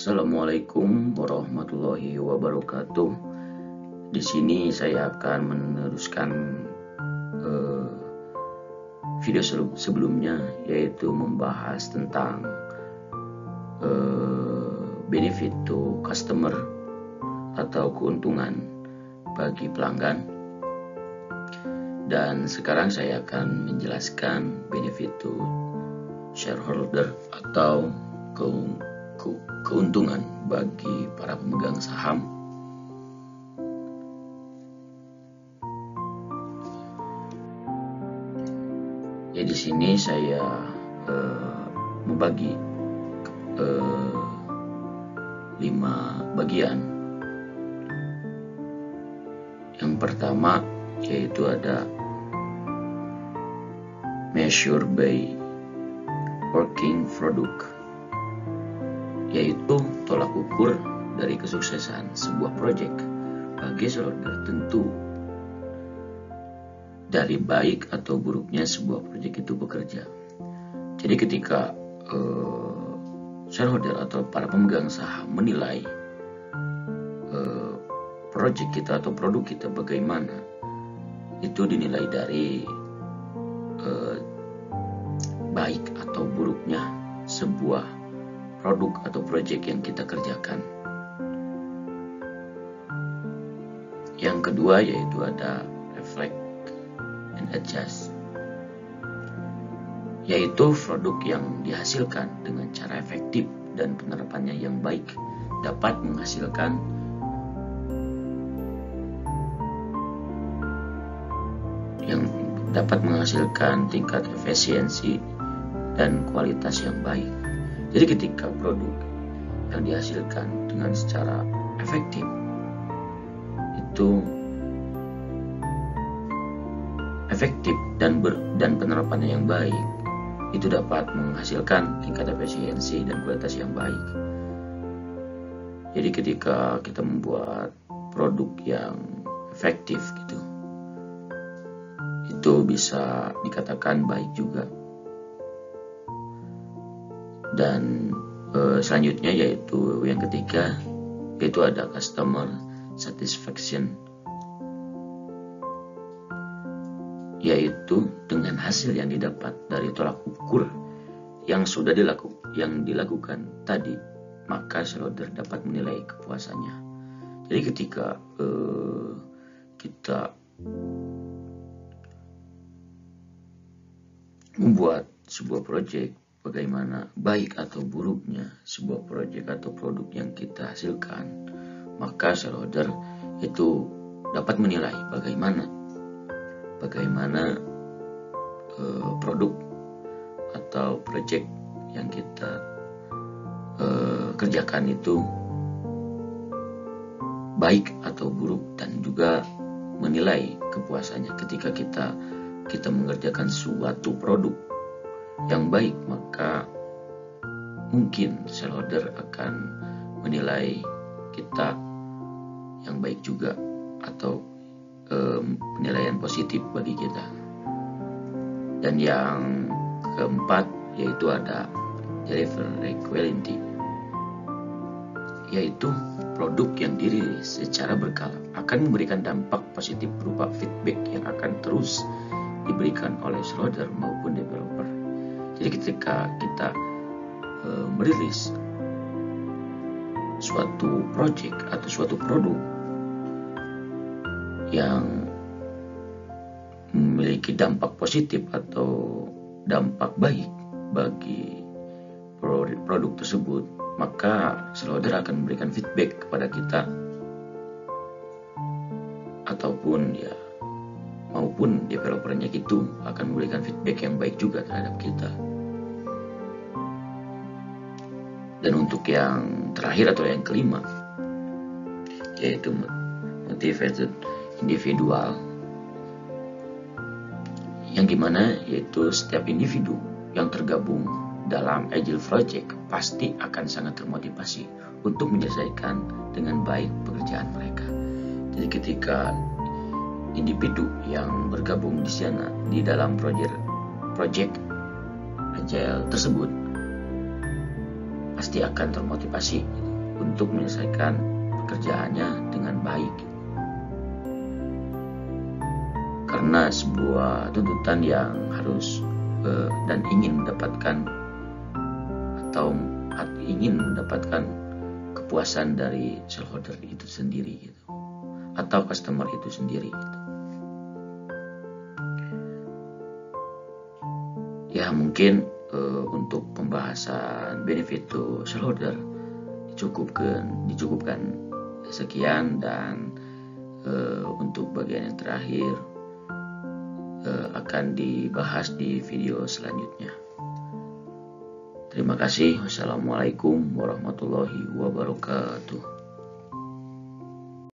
Assalamualaikum warahmatullahi wabarakatuh. Di sini saya akan meneruskan video sebelumnya, yaitu membahas tentang benefit to customer atau keuntungan bagi pelanggan. Dan sekarang saya akan menjelaskan benefit to shareholder atau keuntungan bagi para pemegang saham. Ya, di sini saya membagi 5 bagian. Yang pertama yaitu ada measure by working product, yaitu tolak ukur dari kesuksesan sebuah proyek bagi shareholder. Tentu dari baik atau buruknya sebuah proyek itu bekerja. Jadi ketika shareholder atau para pemegang saham menilai proyek kita atau produk kita bagaimana, itu dinilai dari baik atau buruknya sebuah produk atau proyek yang kita kerjakan. Yang kedua yaitu ada reflect and adjust, yaitu produk yang dihasilkan dengan cara efektif dan penerapannya yang baik dapat menghasilkan tingkat efisiensi dan kualitas yang baik. Jadi ketika produk yang dihasilkan dengan secara efektif itu efektif dan penerapannya yang baik, itu dapat menghasilkan tingkat efisiensi dan kualitas yang baik. Jadi ketika kita membuat produk yang efektif gitu, itu bisa dikatakan baik juga. Dan selanjutnya yaitu yang ketiga, yaitu ada customer satisfaction, yaitu dengan hasil yang didapat dari tolak ukur yang sudah dilakukan tadi, maka shareholder dapat menilai kepuasannya. Jadi ketika kita membuat sebuah proyek, bagaimana baik atau buruknya sebuah proyek atau produk yang kita hasilkan, maka shareholder itu dapat menilai bagaimana produk atau proyek yang kita kerjakan itu baik atau buruk, dan juga menilai kepuasannya. Ketika kita mengerjakan suatu produk yang baik, maka mungkin shareholder akan menilai kita yang baik juga, atau penilaian positif bagi kita. Dan yang keempat yaitu ada delivery quality, yaitu produk yang dirilis secara berkala akan memberikan dampak positif berupa feedback yang akan terus diberikan oleh shareholder maupun developer. Jadi ketika kita merilis suatu project atau suatu produk yang memiliki dampak positif atau dampak baik bagi produk tersebut, maka shareholder akan memberikan feedback kepada kita, ataupun maupun developernya itu akan memberikan feedback yang baik juga terhadap kita. Dan untuk yang terakhir atau yang kelima yaitu motivated individual, yang dimana yaitu setiap individu yang tergabung dalam Agile Project pasti akan sangat termotivasi untuk menyelesaikan dengan baik pekerjaan mereka. Jadi ketika individu yang bergabung di dalam project Agile tersebut pasti akan termotivasi untuk menyelesaikan pekerjaannya dengan baik. Karena sebuah tuntutan yang harus dan ingin mendapatkan kepuasan dari shareholder itu sendiri gitu, atau customer itu sendiri gitu. Ya mungkin untuk pembahasan benefit to shareholder dicukupkan sekian, dan untuk bagian yang terakhir akan dibahas di video selanjutnya. Terima kasih. Wassalamualaikum warahmatullahi wabarakatuh.